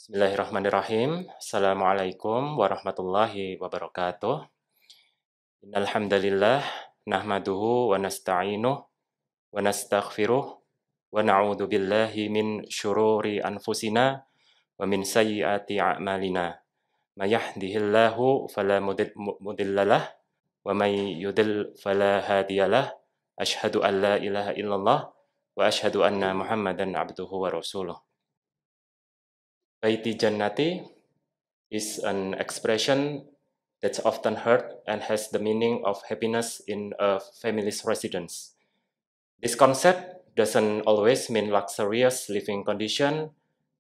Bismillahirrahmanirrahim. Assalamualaikum warahmatullahi wabarakatuh. Innal hamdalillah nahmaduhu wa nasta'inuh wa nastaghfiruh wa na'udzu billahi min syururi anfusina wa min sayyiati a'malina. May yahdihillahu fala mudhillalah wa may yudlil fala hadiyalah. Asyhadu an la ilaha illallah wa asyhadu anna Muhammadan abduhu wa rasuluh. Baiti Jannati is an expression that's often heard and has the meaning of happiness in a family's residence. This concept doesn't always mean luxurious living condition,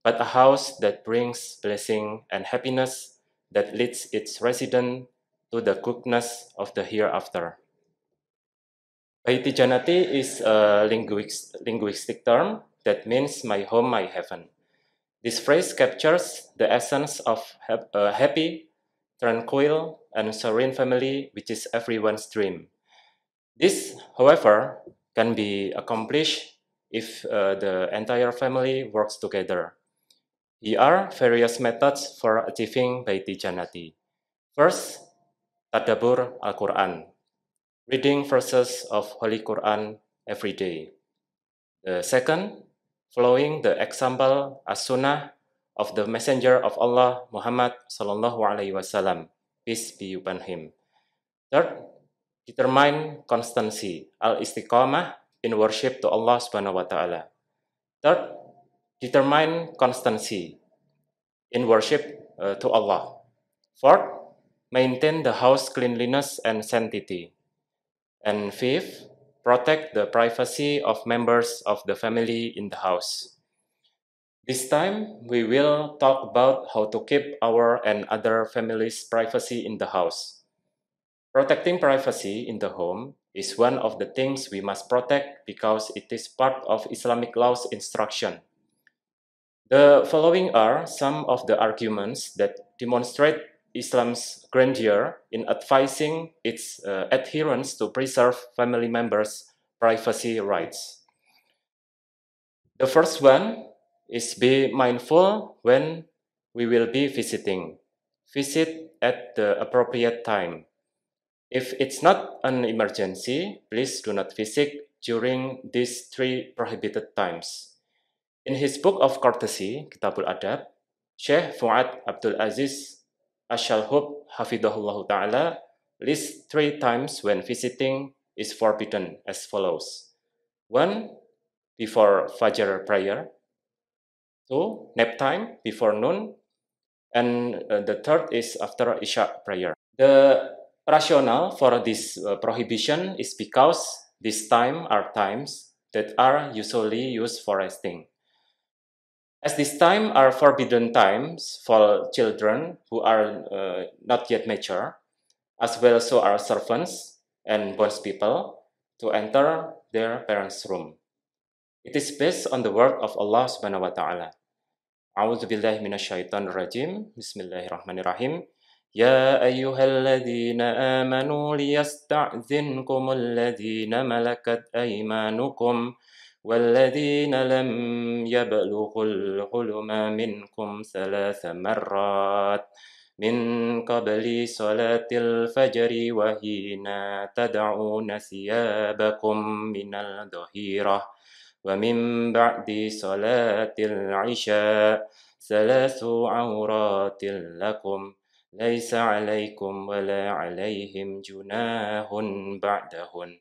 but a house that brings blessing and happiness that leads its resident to the goodness of the hereafter. Baiti Jannati is a linguistic term that means my home, my heaven. This phrase captures the essence of a happy, tranquil, and serene family, which is everyone's dream. This, however, can be accomplished if the entire family works together. Here are various methods for achieving Baiti Jannati. First, Tadabbur Al-Quran, reading verses of Holy Quran every day. The second, following the example as-sunnah of the Messenger of Allah Muhammad Sallallahu Alaihi Wasallam, peace be upon him. Third, determine constancy, al-istiqamah in worship to Allah Subhanahu Wa Taala. Third, determine constancy in worship to Allah. Fourth, maintain the house cleanliness and sanctity. And fifth, protect the privacy of members of the family in the house. This time, we will talk about how to keep our and other families' privacy in the house. Protecting privacy in the home is one of the things we must protect because it is part of Islamic law's instruction. The following are some of the arguments that demonstrate Islam's grandeur in advising its adherents to preserve family members' privacy rights. The first one is be mindful when we will be visiting. Visit at the appropriate time. If it's not an emergency, please do not visit during these three prohibited times. In his book of courtesy, Kitabul Adab, Sheikh Fuad Abdul Aziz Ashalhub Hafidahullah Ta'ala lists three times when visiting is forbidden as follows. 1. Before Fajr prayer. 2. Nap time before noon. And the third is after Isha prayer. The rationale for this prohibition is because these times are times that are usually used for resting. As these times are forbidden times for children who are not yet mature, as well so are servants and bondspeople to enter their parents' room. It is based on the word of Allah Subhanahu wa Ta'ala. A'udzu billahi minasyaitonir rajim. Bismillahirrahmanirrahim. Ya ayyuhalladzina amanu liyasta'dzinkumul ladzina malakat aymanukum والذين لم يبلغوا الحلم منكم ثلاث مرات من قبل صلاة الفجر وحين تدعون ثيابكم من الظهيرة ومن بعد صلاة العشاء ثلاث عورات لكم ليس عليكم ولا عليهم جناح بعدهن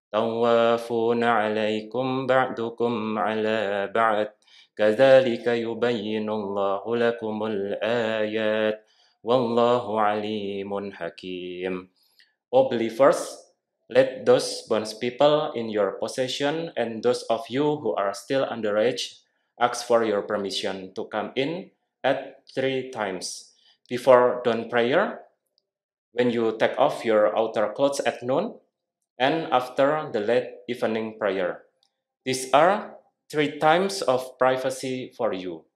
طوافون عليكم بعضكم على بعض كذلك يبين الله لكم الآيات والله عليم حكيم. O believers, let those bondspeople in your possession and those of you who are still underage ask for your permission to come in at 3 times. Before dawn prayer, when you take off your outer clothes at noon, and after the late evening prayer. These are 3 times of privacy for you.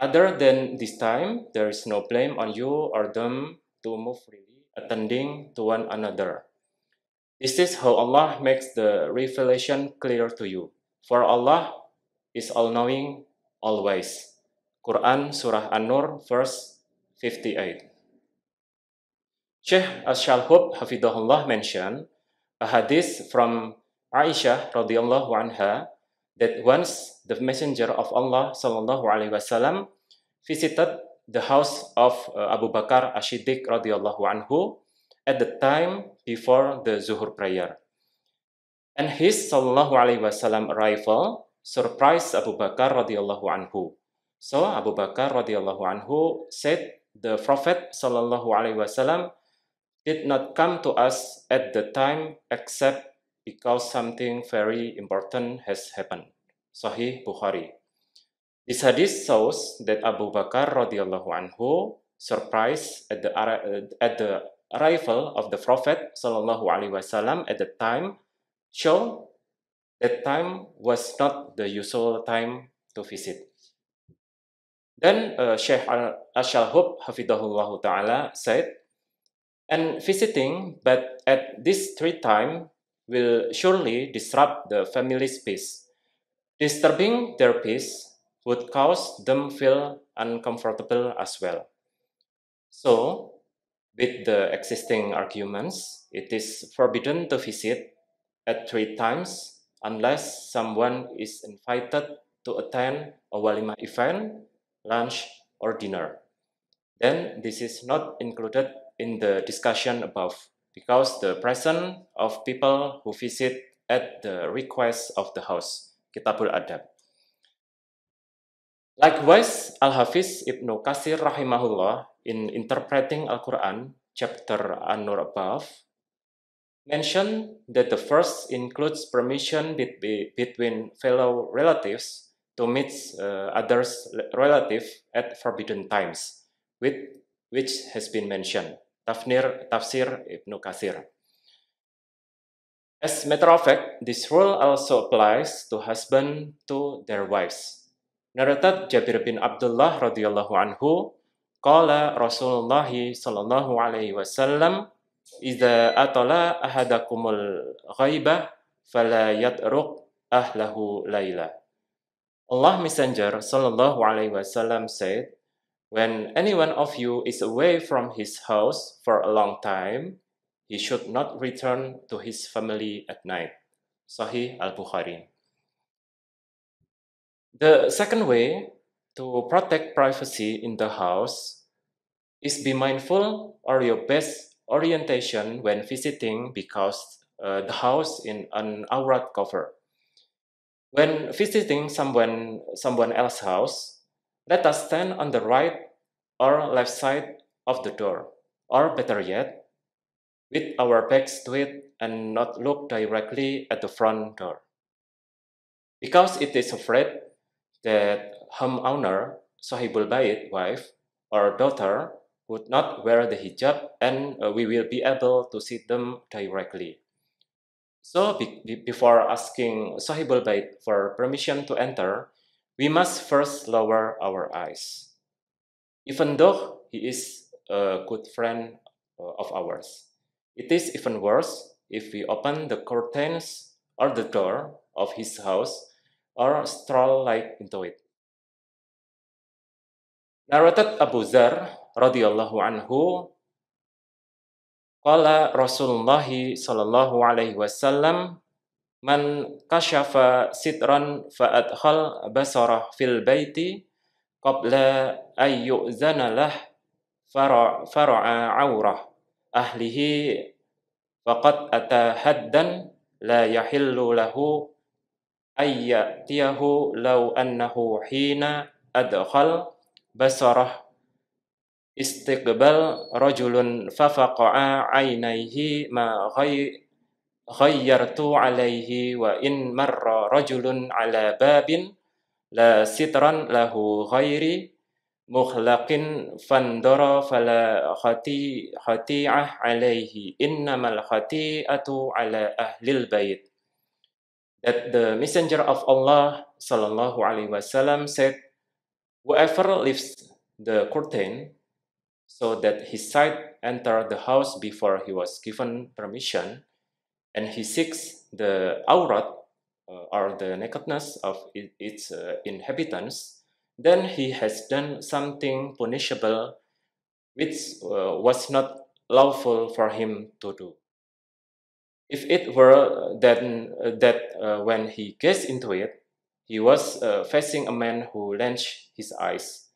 Other than this time, there is no blame on you or them to move freely, attending to one another. This is how Allah makes the revelation clear to you. For Allah is all-knowing, all-wise. Quran Surah An-Nur verse 58. Sheikh Ash-Shalhub Hafidahullah mentioned a hadith from Aisyah radhiyallahu anha that once the Messenger of Allah sallallahu alaihi wasallam visited the house of Abu Bakar As-Siddiq radhiyallahu anhu at the time before the Zuhur prayer. And his sallallahu alaihi wasallam arrival surprised Abu Bakar radhiyallahu anhu. So Abu Bakar radhiyallahu anhu said the Prophet sallallahu alaihi wasallam did not come to us at the time except because something very important has happened. Sahih Bukhari. This hadith shows that Abu Bakar radhiyallahu anhu surprised at the arrival of the Prophet sallallahu alaihi wasallam at the time, show that time was not the usual time to visit. Then Sheikh Ash-Shalhub Hafidahullah Ta'ala said, and visiting but at this 3 time will surely disrupt the family's peace. Disturbing their peace would cause them feel uncomfortable as well. So, with the existing arguments, it is forbidden to visit at 3 times unless someone is invited to attend a walimah event, lunch, or dinner. Then this is not included in the discussion above because the presence of people who visit at the request of the house. Kitabul Adab. Likewise, Al-Hafiz Ibnu Katsir rahimahullah in interpreting Al-Quran, chapter An-Nur above, mentioned that the first includes permission between fellow relatives to meet others' relatives at forbidden times, which has been mentioned. Tafsir Ibnu Katsir. As a matter of fact, this rule also applies to husbands to their wives. Narrated Jabir bin Abdullah radhiyallahu anhu, qala Rasulullah sallallahu alaihi wasallam, "Idza atala ahadakumul ghaibah fala yatruq ahlahu laila." Allah Messenger sallallahu alaihi wasallam said, when any one of you is away from his house for a long time, he should not return to his family at night. Sahih Al-Bukhari. The second way to protect privacy in the house is be mindful of your best orientation when visiting because the house in an aurat cover. When visiting someone else's house, let us stand on the right or left side of the door, or better yet, with our backs to it and not look directly at the front door. Because it is afraid that homeowner, Sahibul Bait, wife, or daughter would not wear the hijab and we will be able to see them directly. So before asking Sahibul Bait for permission to enter, we must first lower our eyes. Even though he is a good friend of ours. It is even worse if we open the curtains or the door of his house or stroll like into it. Narrated Abu Dzar radhiyallahu anhu, qala Rasulullah sallallahu alaihi wasallam, man kashafa sitran fa adkhal basarah fil baiti qabla ay yu'zana lah fara'a aurah ahlihi faqad ata haddan la yahillu lahu ayyatiyahu law annahu hina adkhal basarah istiqbal rajulun fafaqa'a aynaihi ma ghayyartu alaihi wa in marra rajulun ala babin la sitran lahu ghairi mukhlaqin fandara fala khati'ah alaihi innamal khati'atu ala ahlil bait. That the Messenger of Allah sallallahu alaihi wasallam said, whoever lifts the curtain so that his sight enter the house before he was given permission, and he seeks the aurat or the nakedness of its inhabitants, then he has done something punishable which was not lawful for him to do. If it were then that when he gazed into it, he was facing a man who clenched his eyes,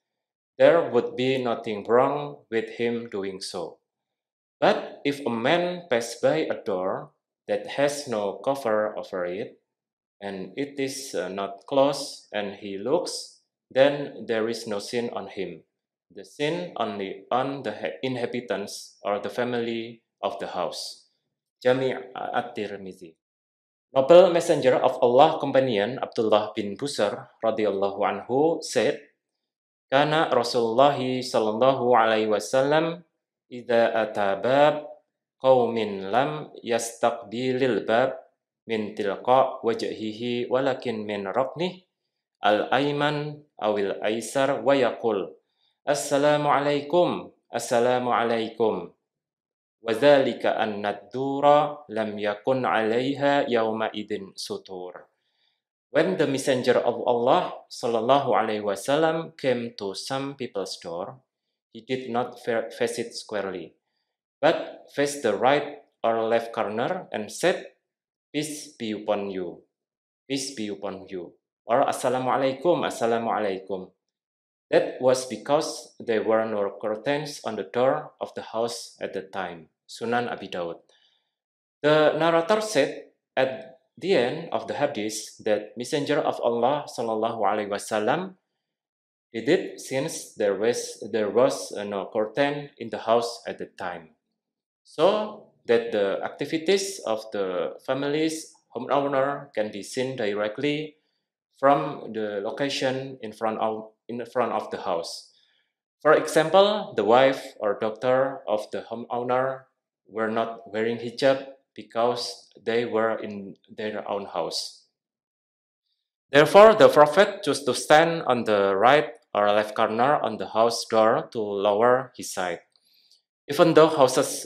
there would be nothing wrong with him doing so. But if a man passed by a door that has no cover over it, and it is not closed, and he looks, then there is no sin on him. The sin only on the inhabitants or the family of the house. Jami' at-Tirmizi. Noble Messenger of Allah companion Abdullah bin Busr radhiyallahu anhu said, Kana Rasulullah sallallahu alaihi wasallam idza atabab qaumin lam yastaqbilil bab min tilqa wajhihi walakin min raqnih al-ayman awil aisar wa yaqul assalamu alaikum وذلك أن الدور لم يكن عليها يومئذ سطور. When the messenger of Allah sallallahu alaihi wasallam came to some people's door, he did not face it squarely, but faced the right or left corner and said, "Peace be upon you, peace be upon you," or "Assalamu alaikum, assalamu alaikum." That was because there were no curtains on the door of the house at the time. Sunan Abi Dawud. The narrator said at the end of the hadith that Messenger of Allah sallallahu alaihi wasallam did it since there was no curtain in the house at the time, so that the activities of the family's homeowner can be seen directly from the location in front of the house. For example, the wife or daughter of the homeowner were not wearing hijab because they were in their own house. Therefore, the Prophet chose to stand on the right or left corner on the house door to lower his sight. Even though houses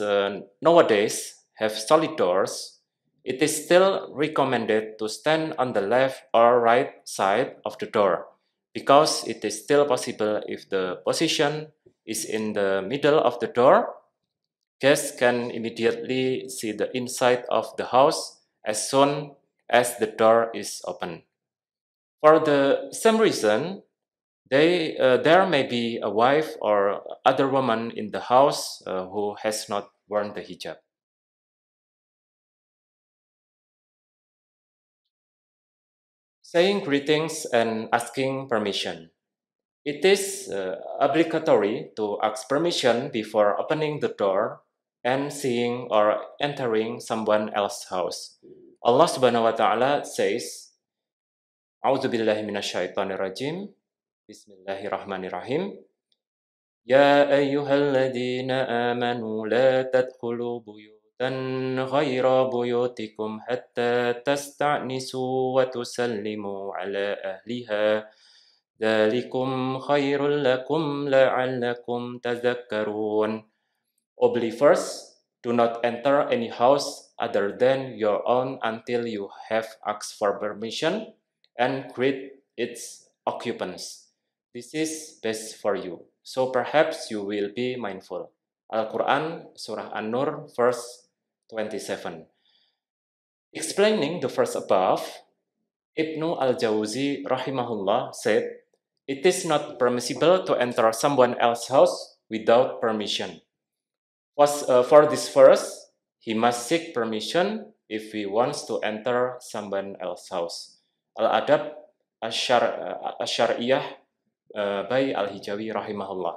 nowadays have solid doors, it is still recommended to stand on the left or right side of the door, because it is still possible if the position is in the middle of the door, guests can immediately see the inside of the house as soon as the door is open. For the same reason, there may be a wife or other woman in the house who has not worn the hijab. Saying greetings and asking permission. It is obligatory to ask permission before opening the door and seeing or entering someone else's house. Allah Subhanahu wa Ta'ala says, A'udzubillahi minasyaitonirrajim. Bismillahirrahmanirrahim. Ya ayyuhalladzina amanu la tadkhulu buyutan ghaira buyutikum hatta tasta'nisu wa tusallimu ala ahliha. Dzalikum khairul lakum la'allakum tadhakkarun. O believers, do not enter any house other than your own until you have asked for permission and greet its occupants. This is best for you, so perhaps you will be mindful. Al-Quran, Surah An-Nur, verse 27. Explaining the verse above, Ibnu al-Jawzi rahimahullah said, it is not permissible to enter someone else's house without permission. For this verse, he must seek permission if he wants to enter someone else's house. Al-Adab Asyariyah by Al-Hijawi rahimahullah.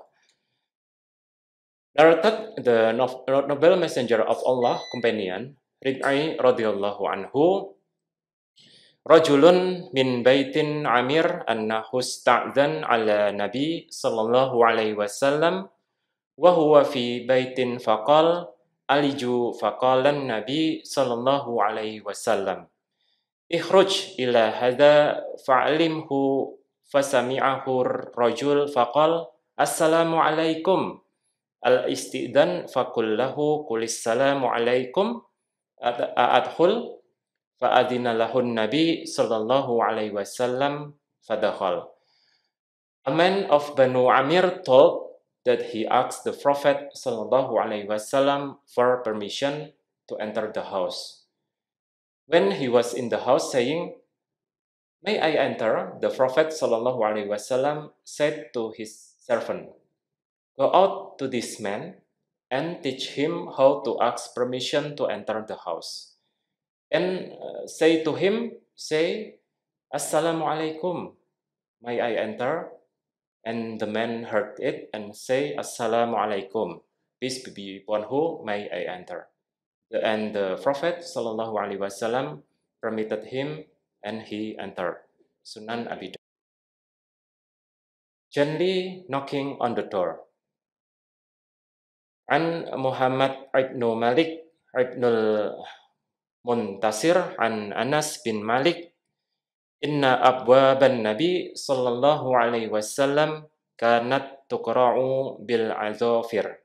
Narrated the noble messenger of Allah companion, Rib'i radhiyallahu anhu, Rajulun min baitin amir annahu sta'dhan ala nabi sallallahu alaihi wasallam wa huwa fi baitin faqal aliju faqalan nabi sallallahu alaihi wasallam ikhruj ila hadha fa'alimhu fasami'ahu rajul faqal assalamu alaikum al-istidan faqul lahu qulis salamu alaikum adkhul fa'adina lahun nabi sallallahu alaihi wasallam fadakhal. A man of Banu Amir told that he asked the Prophet ﷺ for permission to enter the house. When he was in the house saying, "May I enter?" the Prophet ﷺ said to his servant, "Go out to this man and teach him how to ask permission to enter the house. And say to him, say, 'Assalamu alaikum, may I enter?'" And the man heard it and say, "Assalamu alaikum, peace be upon who, may I enter?" And the Prophet ﷺ permitted him and he entered. Sunan Abi Dawud. Gently knocking on the door. An Muhammad ibn Malik ibn al-Muntasir an Anas bin Malik, "Inna abwaban Nabi sallallahu alaihi wasallam kanat tuqra'u bil azafir."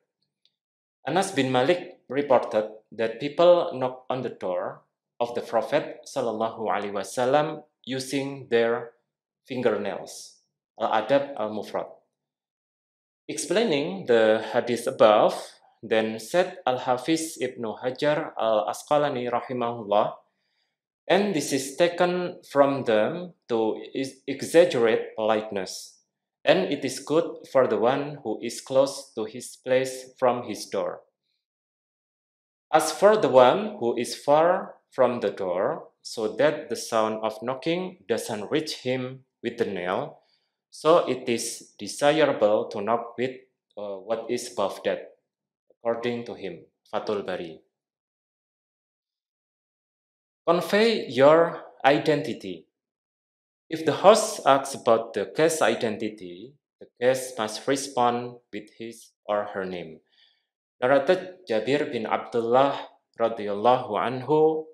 Anas bin Malik reported that people knocked on the door of the Prophet sallallahu alaihi wasallam using their fingernails. Al-Adab al-Mufrad. Explaining the hadith above, then said Al-Hafiz Ibnu Hajar al-Asqalani rahimahullah, and this is taken from them to exaggerate politeness, and it is good for the one who is close to his place from his door. As for the one who is far from the door, so that the sound of knocking doesn't reach him with the nail, so it is desirable to knock with what is above that, according to him. Fathul Bari. Convey your identity. If the host asks about the guest's identity, the guest must respond with his or her name. Narrated Jabir bin Abdullah radhiyallahu anhu,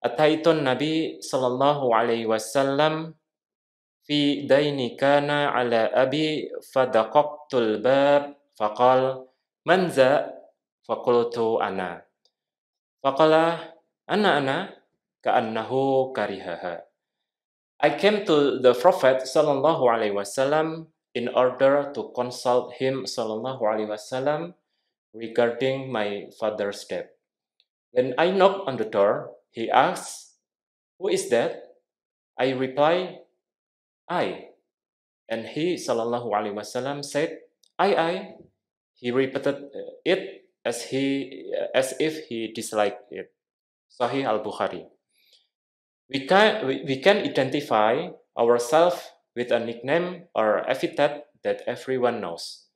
"Ataitun Nabi sallallahu alaihi wasallam fi daini kana ala abi fadaqaqtul bab faqal man za faqultu ana faqala ana ka'annahu karihaha." I came to the Prophet sallallahu alaihi wasallam in order to consult him sallallahu alaihi wasallam regarding my father's death. When I knocked on the door, he asked, "Who is that?" I replied, "I." And he sallallahu alaihi wasallam said, I." He repeated it as if he disliked it. Sahih Al-Bukhari. We can identify ourselves with a nickname or epithet that everyone knows,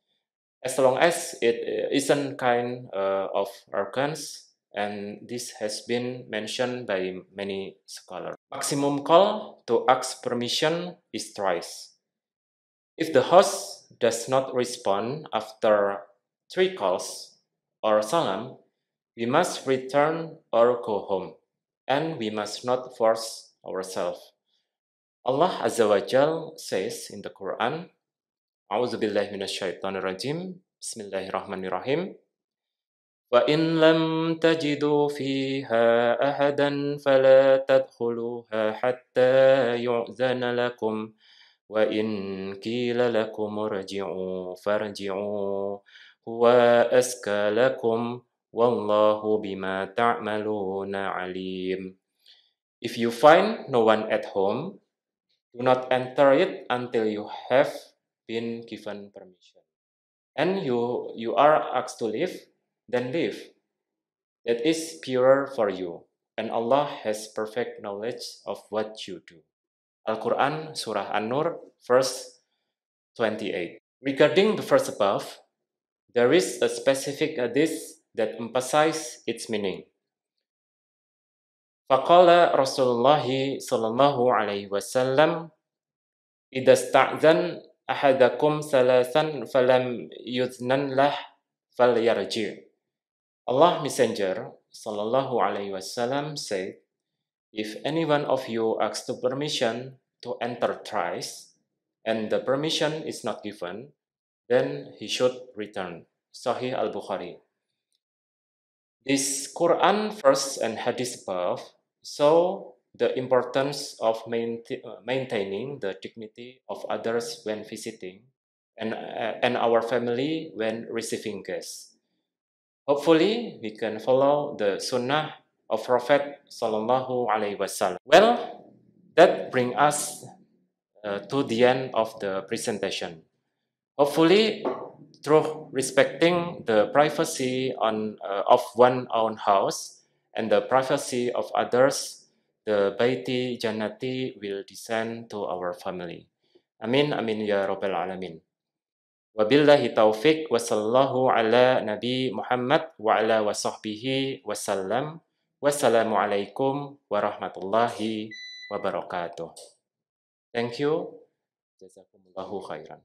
as long as it isn't kind of arrogance, and this has been mentioned by many scholars. Maximum call to ask permission is thrice. If the host does not respond after 3 calls or salam, we must return or go home, and we must not force ourselves. Allah Azza wa Jal says in the Quran, A'udzubillahi minasyaitonirrajim, Bismillahirrahmanirrahim, "Wa in lam tajidu fiha ahadan fala tadkhuluha hatta yu'zana lakum wa in qila lakum irji'u farji'u huwa azka lakum wallahu bima ta'maluna alim." If you find no one at home, do not enter it until you have been given permission. And you are asked to leave, then leave. That is purer for you, and Allah has perfect knowledge of what you do. Al-Quran, Surah An-Nur, verse 28. Regarding the verse above, there is a specific hadith that emphasizes its meaning. Faqala Rasulullah sallallahu alaihi wasallam, "Idza sta'zan ahadakum salasan falam yuznan lah falyarji'." Allah Messenger sallallahu alaihi wasallam said, "If any one of you asks the permission to enter thrice, and the permission is not given, then he should return." Sahih Al-Bukhari. This Quran verse and hadith above show the importance of maintaining the dignity of others when visiting, and our family when receiving guests. Hopefully, we can follow the sunnah of Prophet Sallallahu Alaihi Wasallam. Well, that brings us to the end of the presentation. Hopefully, through respecting the privacy of one's own house and the privacy of others, the Baiti Jannati will descend to our family. Amin, amin ya rabbal alamin. Wabillahi taufik wa sallallahu ala Nabi Muhammad wa ala wa sahbihi wasallam. Wassalamualaikum warahmatullahi wabarakatuh. Thank you. Jazakumullahu khairan.